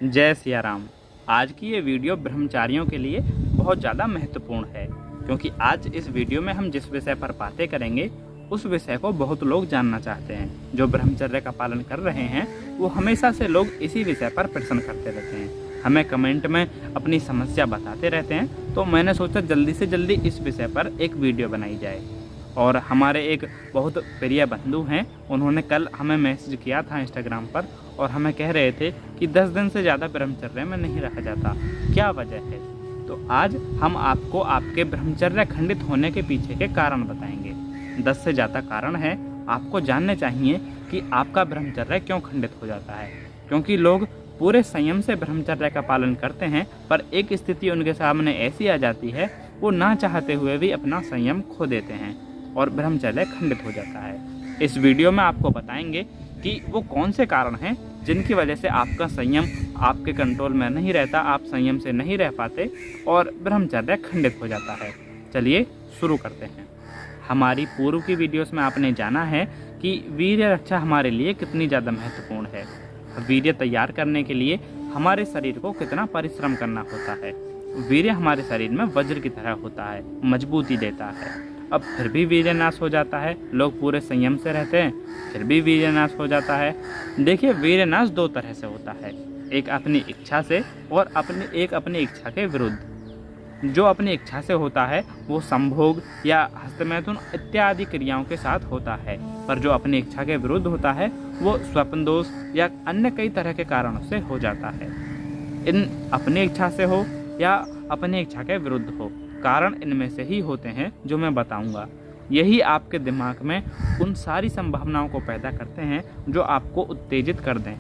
जय सिया राम। आज की ये वीडियो ब्रह्मचारियों के लिए बहुत ज़्यादा महत्वपूर्ण है, क्योंकि आज इस वीडियो में हम जिस विषय पर बातें करेंगे उस विषय को बहुत लोग जानना चाहते हैं। जो ब्रह्मचर्य का पालन कर रहे हैं वो हमेशा से लोग इसी विषय पर प्रश्न करते रहते हैं, हमें कमेंट में अपनी समस्या बताते रहते हैं। तो मैंने सोचा जल्दी से जल्दी इस विषय पर एक वीडियो बनाई जाए। और हमारे एक बहुत प्रिय बंधु हैं, उन्होंने कल हमें मैसेज किया था इंस्टाग्राम पर और हमें कह रहे थे कि 10 दिन से ज़्यादा ब्रह्मचर्य में नहीं रहा जाता, क्या वजह है। तो आज हम आपको आपके ब्रह्मचर्य खंडित होने के पीछे के कारण बताएंगे। 10 से ज़्यादा कारण हैं, आपको जानने चाहिए कि आपका ब्रह्मचर्य क्यों खंडित हो जाता है। क्योंकि लोग पूरे संयम से ब्रह्मचर्य का पालन करते हैं, पर एक स्थिति उनके सामने ऐसी आ जाती है, वो ना चाहते हुए भी अपना संयम खो देते हैं और ब्रह्मचर्य खंडित हो जाता है। इस वीडियो में आपको बताएंगे कि वो कौन से कारण हैं जिनकी वजह से आपका संयम आपके कंट्रोल में नहीं रहता, आप संयम से नहीं रह पाते और ब्रह्मचर्य खंडित हो जाता है। चलिए शुरू करते हैं। हमारी पूर्व की वीडियोस में आपने जाना है कि वीर्य रक्षा हमारे लिए कितनी ज़्यादा महत्वपूर्ण है। वीर्य तैयार करने के लिए हमारे शरीर को कितना परिश्रम करना होता है। वीर्य हमारे शरीर में वज्र की तरह होता है, मजबूती देता है। अब फिर भी वीर्य नाश हो जाता है। लोग पूरे संयम से रहते हैं, फिर भी वीर्य नाश हो जाता है। देखिए, वीर्य नाश दो तरह से होता है, एक अपनी इच्छा से और एक अपनी इच्छा के विरुद्ध। जो अपनी इच्छा से होता है वो संभोग या हस्तमैथुन इत्यादि क्रियाओं के साथ होता है, पर जो अपनी इच्छा के विरुद्ध होता है वो स्वप्न दोष या अन्य कई तरह के कारणों से हो जाता है। इन अपनी इच्छा से हो या अपनी इच्छा के विरुद्ध हो, कारण इनमें से ही होते हैं जो मैं बताऊंगा। यही आपके दिमाग में उन सारी संभावनाओं को पैदा करते हैं जो आपको उत्तेजित कर दें।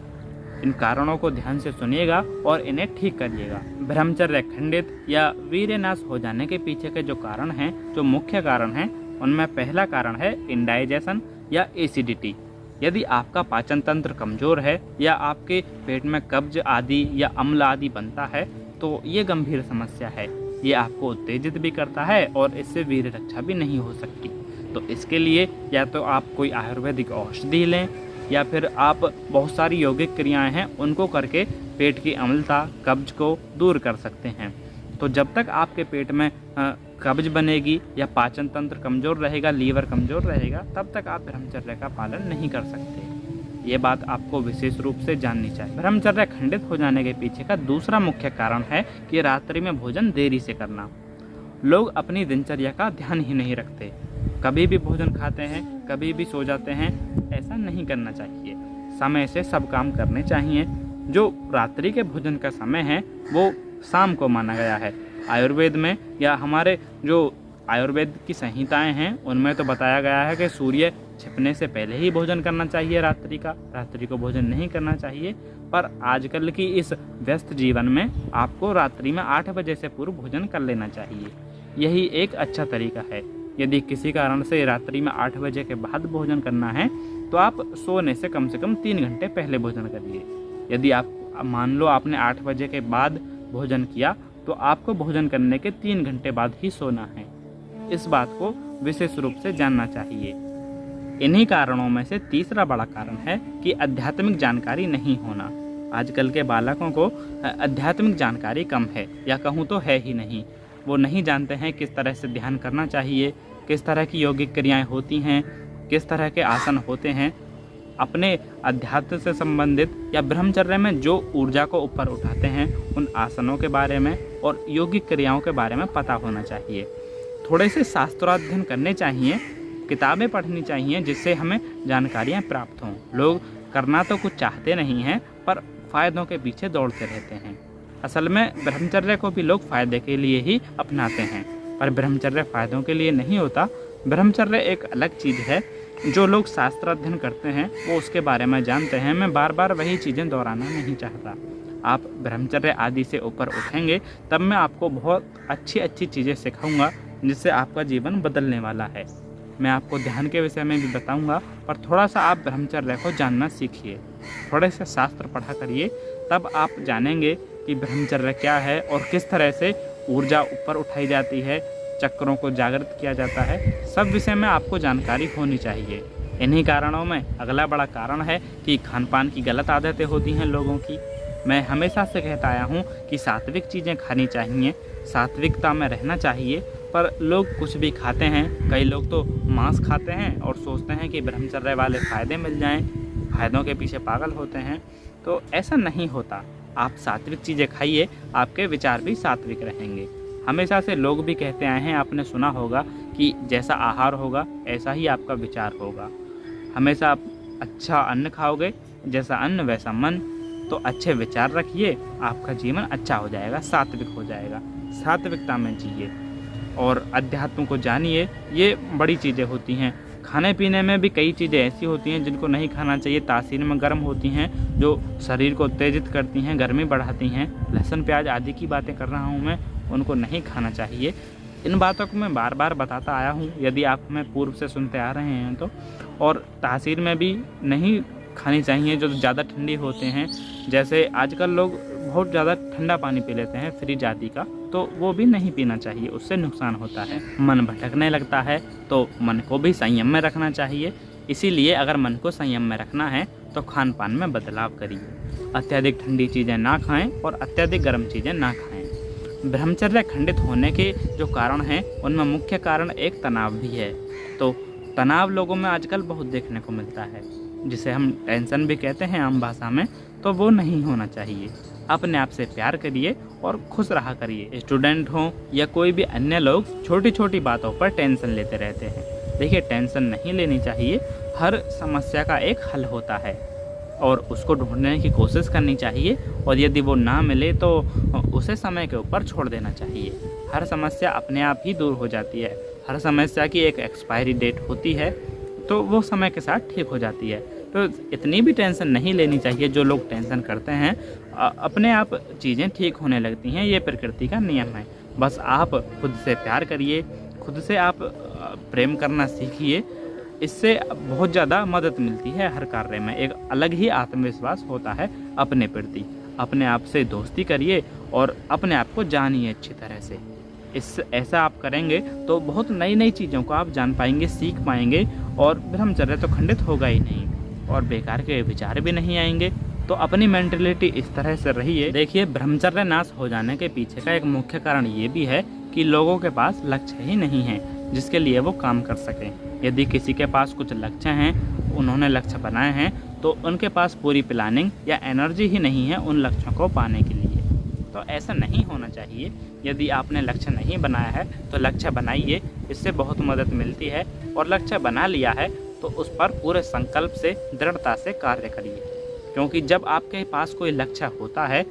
इन कारणों को ध्यान से सुनिएगा और इन्हें ठीक करिएगा। ब्रह्मचर्य खंडित या वीर्यनाश हो जाने के पीछे के जो कारण हैं, जो मुख्य कारण हैं, उनमें पहला कारण है इंडाइजेशन या एसिडिटी। यदि आपका पाचन तंत्र कमजोर है या आपके पेट में कब्ज आदि या अम्ल आदि बनता है तो ये गंभीर समस्या है। ये आपको उत्तेजित भी करता है और इससे वीर्य रक्षा भी नहीं हो सकती। तो इसके लिए या तो आप कोई आयुर्वेदिक औषधि लें या फिर आप बहुत सारी यौगिक क्रियाएं हैं उनको करके पेट की अम्लता, कब्ज को दूर कर सकते हैं। तो जब तक आपके पेट में कब्ज बनेगी या पाचन तंत्र कमज़ोर रहेगा, लीवर कमज़ोर रहेगा, तब तक आप ब्रह्मचर्य का पालन नहीं कर सकते। ये बात आपको विशेष रूप से जाननी चाहिए। ब्रह्मचर्य खंडित हो जाने के पीछे का दूसरा मुख्य कारण है कि रात्रि में भोजन देरी से करना। लोग अपनी दिनचर्या का ध्यान ही नहीं रखते, कभी भी भोजन खाते हैं, कभी भी सो जाते हैं। ऐसा नहीं करना चाहिए। समय से सब काम करने चाहिए। जो रात्रि के भोजन का समय है वो शाम को माना गया है। आयुर्वेद में या हमारे जो आयुर्वेद की संहिताएं हैं उनमें तो बताया गया है कि सूर्य छिपने से पहले ही भोजन करना चाहिए, रात्रि को भोजन नहीं करना चाहिए। पर आजकल की इस व्यस्त जीवन में आपको रात्रि में 8 बजे से पूर्व भोजन कर लेना चाहिए। यही एक अच्छा तरीका है। यदि किसी कारण से रात्रि में 8 बजे के बाद भोजन करना है तो आप सोने से कम 3 घंटे पहले भोजन करिए। यदि आप मान लो आपने 8 बजे के बाद भोजन किया तो आपको भोजन करने के 3 घंटे बाद ही सोना है। इस बात को विशेष रूप से जानना चाहिए। इन्हीं कारणों में से तीसरा बड़ा कारण है कि आध्यात्मिक जानकारी नहीं होना। आजकल के बालकों को आध्यात्मिक जानकारी कम है, या कहूँ तो है ही नहीं। वो नहीं जानते हैं किस तरह से ध्यान करना चाहिए, किस तरह की यौगिक क्रियाएं होती हैं, किस तरह के आसन होते हैं। अपने अध्यात्म से संबंधित या ब्रह्मचर्य में जो ऊर्जा को ऊपर उठाते हैं उन आसनों के बारे में और यौगिक क्रियाओं के बारे में पता होना चाहिए। थोड़े से शास्त्राध्ययन करने चाहिए, किताबें पढ़नी चाहिए जिससे हमें जानकारियाँ प्राप्त हों। लोग करना तो कुछ चाहते नहीं हैं पर फ़ायदों के पीछे दौड़ते रहते हैं। असल में ब्रह्मचर्य को भी लोग फ़ायदे के लिए ही अपनाते हैं, पर ब्रह्मचर्य फ़ायदों के लिए नहीं होता। ब्रह्मचर्य एक अलग चीज़ है। जो लोग शास्त्राध्ययन करते हैं वो उसके बारे में जानते हैं। मैं बार बार वही चीज़ें दोहराना नहीं चाहता। आप ब्रह्मचर्य आदि से ऊपर उठेंगे तब मैं आपको बहुत अच्छी चीज़ें सिखाऊंगा जिससे आपका जीवन बदलने वाला है। मैं आपको ध्यान के विषय में भी बताऊंगा, पर थोड़ा सा आप ब्रह्मचर्य को जानना सीखिए, थोड़े से शास्त्र पढ़ा करिए, तब आप जानेंगे कि ब्रह्मचर्य क्या है और किस तरह से ऊर्जा ऊपर उठाई जाती है, चक्रों को जागृत किया जाता है। सब विषय में आपको जानकारी होनी चाहिए। इन्हीं कारणों में अगला बड़ा कारण है कि खान पान की गलत आदतें होती हैं लोगों की। मैं हमेशा से कहता आया हूँ कि सात्विक चीज़ें खानी चाहिए, सात्विकता में रहना चाहिए, पर लोग कुछ भी खाते हैं। कई लोग तो मांस खाते हैं और सोचते हैं कि ब्रह्मचर्य वाले फ़ायदे मिल जाएं, फ़ायदों के पीछे पागल होते हैं। तो ऐसा नहीं होता। आप सात्विक चीज़ें खाइए, आपके विचार भी सात्विक रहेंगे। हमेशा से लोग भी कहते आए हैं, आपने सुना होगा कि जैसा आहार होगा ऐसा ही आपका विचार होगा। हमेशा आप अच्छा अन्न खाओगे, जैसा अन्न वैसा मन। तो अच्छे विचार रखिए, आपका जीवन अच्छा हो जाएगा, सात्विक हो जाएगा। सात्विकता में जिए और अध्यात्म को जानिए। ये बड़ी चीज़ें होती हैं। खाने पीने में भी कई चीज़ें ऐसी होती हैं जिनको नहीं खाना चाहिए। तासीर में गर्म होती हैं, जो शरीर को उत्तेजित करती हैं, गर्मी बढ़ाती हैं। लहसुन प्याज आदि की बातें कर रहा हूँ मैं, उनको नहीं खाना चाहिए। इन बातों को मैं बार बार बताता आया हूँ, यदि आप हमें पूर्व से सुनते आ रहे हैं तो। और तासीर में भी नहीं खानी चाहिए जो ज़्यादा ठंडी होते हैं। जैसे आजकल लोग बहुत ज़्यादा ठंडा पानी पी लेते हैं, फ्रिज आदि का, तो वो भी नहीं पीना चाहिए, उससे नुकसान होता है। मन भटकने लगता है तो मन को भी संयम में रखना चाहिए। इसीलिए अगर मन को संयम में रखना है तो खान पान में बदलाव करिए। अत्यधिक ठंडी चीज़ें ना खाएं और अत्यधिक गर्म चीज़ें ना खाएं। ब्रह्मचर्य खंडित होने के जो कारण हैं उनमें मुख्य कारण एक तनाव भी है। तो तनाव लोगों में आजकल बहुत देखने को मिलता है, जिसे हम टेंशन भी कहते हैं आम भाषा में। तो वो नहीं होना चाहिए। अपने आप से प्यार करिए और खुश रहा करिए। स्टूडेंट हों या कोई भी अन्य लोग छोटी छोटी बातों पर टेंशन लेते रहते हैं। देखिए, टेंशन नहीं लेनी चाहिए। हर समस्या का एक हल होता है और उसको ढूंढने की कोशिश करनी चाहिए। और यदि वो ना मिले तो उसे समय के ऊपर छोड़ देना चाहिए। हर समस्या अपने आप ही दूर हो जाती है। हर समस्या की एक एक्सपायरी डेट होती है, तो वो समय के साथ ठीक हो जाती है। तो इतनी भी टेंशन नहीं लेनी चाहिए। जो लोग टेंशन करते हैं, अपने आप चीज़ें ठीक होने लगती हैं। ये प्रकृति का नियम है। बस आप खुद से प्यार करिए, खुद से आप प्रेम करना सीखिए। इससे बहुत ज़्यादा मदद मिलती है हर कार्य में। एक अलग ही आत्मविश्वास होता है अपने प्रति। अपने आप से दोस्ती करिए और अपने आप को जानिए अच्छी तरह से। ऐसा आप करेंगे तो बहुत नई नई चीज़ों को आप जान पाएंगे, सीख पाएंगे और ब्रह्मचर्य तो खंडित होगा ही नहीं और बेकार के विचार भी नहीं आएंगे। तो अपनी मेंटलिटी इस तरह से रहिए। देखिए, ब्रह्मचर्य नाश हो जाने के पीछे का एक मुख्य कारण ये भी है कि लोगों के पास लक्ष्य ही नहीं है जिसके लिए वो काम कर सकें। यदि किसी के पास कुछ लक्ष्य हैं, उन्होंने लक्ष्य बनाए हैं, तो उनके पास पूरी प्लानिंग या एनर्जी ही नहीं है उन लक्ष्यों को पाने के लिए। तो ऐसा नहीं होना चाहिए। यदि आपने लक्ष्य नहीं बनाया है तो लक्ष्य बनाइए, इससे बहुत मदद मिलती है। और लक्ष्य बना लिया है तो उस पर पूरे संकल्प से, दृढ़ता से कार्य करिए। क्योंकि जब आपके पास कोई लक्ष्य होता है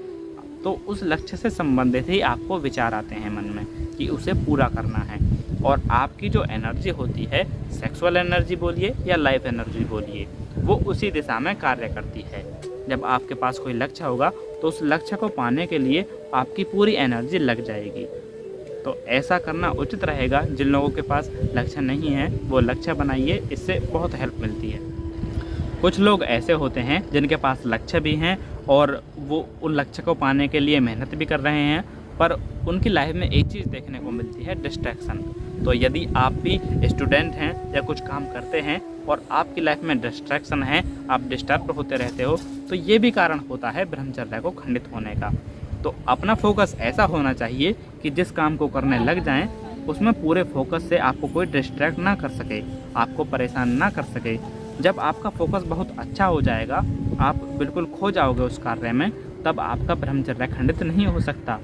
तो उस लक्ष्य से संबंधित ही आपको विचार आते हैं मन में कि उसे पूरा करना है। और आपकी जो एनर्जी होती है, सेक्सुअल एनर्जी बोलिए या लाइफ एनर्जी बोलिए, वो उसी दिशा में कार्य करती है। जब आपके पास कोई लक्ष्य होगा तो उस लक्ष्य को पाने के लिए आपकी पूरी एनर्जी लग जाएगी। तो ऐसा करना उचित रहेगा। जिन लोगों के पास लक्ष्य नहीं है वो लक्ष्य बनाइए, इससे बहुत हेल्प मिलती है। कुछ लोग ऐसे होते हैं जिनके पास लक्ष्य भी हैं और वो उन लक्ष्य को पाने के लिए मेहनत भी कर रहे हैं, पर उनकी लाइफ में एक चीज़ देखने को मिलती है, डिस्ट्रैक्शन। तो यदि आप भी स्टूडेंट हैं या कुछ काम करते हैं और आपकी लाइफ में डिस्ट्रैक्शन है, आप डिस्टर्ब होते रहते हो, तो ये भी कारण होता है ब्रह्मचर्य को खंडित होने का। तो अपना फोकस ऐसा होना चाहिए कि जिस काम को करने लग जाएं उसमें पूरे फोकस से आपको कोई डिस्ट्रैक्ट ना कर सके, आपको परेशान ना कर सके। जब आपका फोकस बहुत अच्छा हो जाएगा, आप बिल्कुल खो जाओगे उस कार्य में, तब आपका ब्रह्मचर्य खंडित नहीं हो सकता।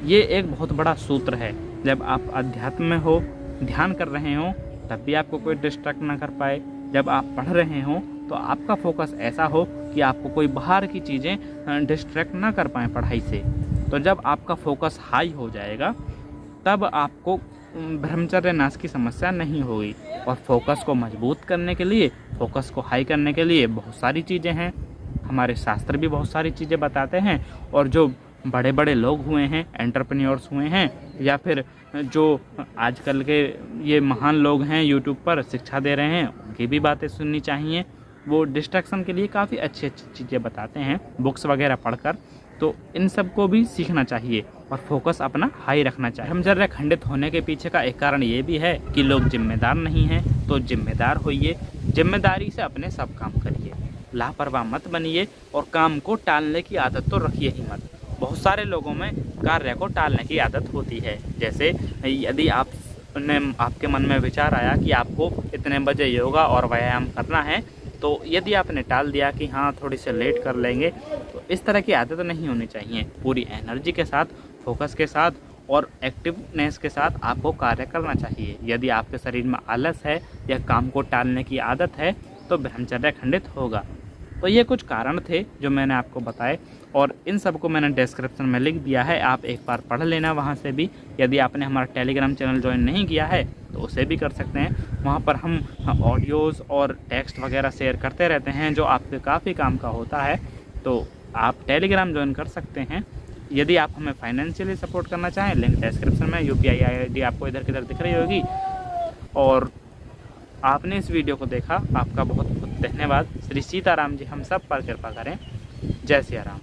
ये एक बहुत बड़ा सूत्र है। जब आप अध्यात्म में हो, ध्यान कर रहे हो, तब भी आपको कोई डिस्ट्रैक्ट ना कर पाए। जब आप पढ़ रहे हो तो आपका फोकस ऐसा हो कि आपको कोई बाहर की चीज़ें डिस्ट्रैक्ट ना कर पाएँ पढ़ाई से। तो जब आपका फोकस हाई हो जाएगा तब आपको ब्रह्मचर्य नाश की समस्या नहीं होगी। और फोकस को मजबूत करने के लिए, फोकस को हाई करने के लिए बहुत सारी चीज़ें हैं। हमारे शास्त्र भी बहुत सारी चीज़ें बताते हैं। और जो बड़े बड़े लोग हुए हैं, एंटरप्रेन्योर्स हुए हैं, या फिर जो आजकल के ये महान लोग हैं यूट्यूब पर शिक्षा दे रहे हैं, उनकी भी बातें सुननी चाहिए। वो डिस्ट्रैक्शन के लिए काफ़ी अच्छी अच्छी चीज़ें बताते हैं बुक्स वगैरह पढ़कर। तो इन सब को भी सीखना चाहिए और फोकस अपना हाई रखना चाहिए। ब्रह्मचर्य खंडित होने के पीछे का एक कारण ये भी है कि लोग जिम्मेदार नहीं हैं। तो जिम्मेदार होइए, जिम्मेदारी से अपने सब काम करिए। लापरवाह मत बनिए और काम को टालने की आदत तो रखिए ही मत। बहुत सारे लोगों में कार्य को टालने की आदत होती है। जैसे यदि आपके मन में विचार आया कि आपको इतने बजे योगा और व्यायाम करना है, तो यदि आपने टाल दिया कि हाँ थोड़ी सी लेट कर लेंगे, तो इस तरह की आदत नहीं होनी चाहिए। पूरी एनर्जी के साथ, फोकस के साथ और एक्टिवनेस के साथ आपको कार्य करना चाहिए। यदि आपके शरीर में आलस है या काम को टालने की आदत है तो ब्रह्मचर्य खंडित होगा। तो ये कुछ कारण थे जो मैंने आपको बताए और इन सब को मैंने डिस्क्रिप्शन में लिख दिया है, आप एक बार पढ़ लेना वहाँ से भी। यदि आपने हमारा टेलीग्राम चैनल ज्वाइन नहीं किया है तो उसे भी कर सकते हैं। वहाँ पर हम ऑडियोज़ और टेक्स्ट वगैरह शेयर करते रहते हैं जो आपके काफ़ी काम का होता है। तो आप टेलीग्राम ज्वाइन कर सकते हैं। यदि आप हमें फाइनेंशियली सपोर्ट करना चाहें, लिंक डिस्क्रिप्शन में, UPI ID आपको इधर किधर दिख रही होगी। और आपने इस वीडियो को देखा, आपका बहुत बहुत धन्यवाद। श्री सीताराम जी हम सब पर कृपा करें। जय सिया राम।